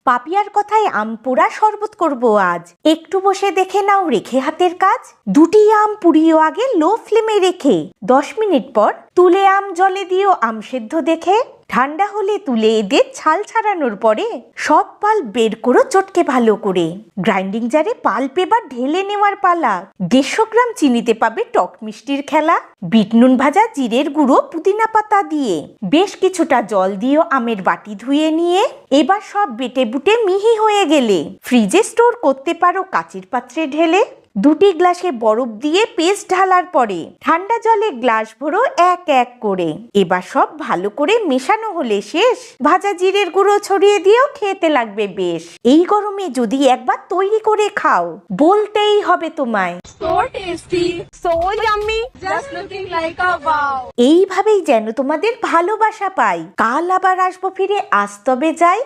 পাপিয়ার কথায় আম পোড়া শরবত করব আজ। একটু বসে দেখে নাও রেখে হাতের কাজ। দুটি আম পুড়িও আগে লো ফ্লেমে রেখে, 10 মিনিট পর তুলে আম জলে দিও আম সেদ্ধ দেখে। ঠান্ডা হলে তুলে এদের ছাল ছাড়ানোর পরে সব পাল বের করো চটকে ভালো করে। গ্রাইন্ডিং জারে পাল্প এবার ঢেলে নেওয়ার পালা। 150 গ্রাম চিনিতে পাবে টক মিষ্টির খেলা। বিট নুন ভাজা জিরের গুঁড়ো পুদিনা পাতা দিয়ে বেশ কিছুটা জল দিও আমের বাটি ধুয়ে নিয়ে। এবার সব বেটে বুটে মিহি হয়ে গেলে ফ্রিজে স্টোর করতে পারো কাচের পাত্রে ঢেলে। 2টি গ্লাসে বরফ দিয়ে পেস্ট ঢালার পরে ঠান্ডা জলে গ্লাস ভরো এক এক করে। এবার সব ভালো করে মেশানো হলে শেষ। ভাজা জিরের গুঁড়ো ছড়িয়ে দিয়েও খেতে লাগবে বেশ। এই গরমে যদি একবার তৈরি করে খাও, বলতেই হবে তোমায় So tasty, so yummy, just looking like a wow. এইভাবেই যেন তোমাদের ভালোবাসা পাই। কাল আবার আসবো ফিরে, আজ তবে যাই।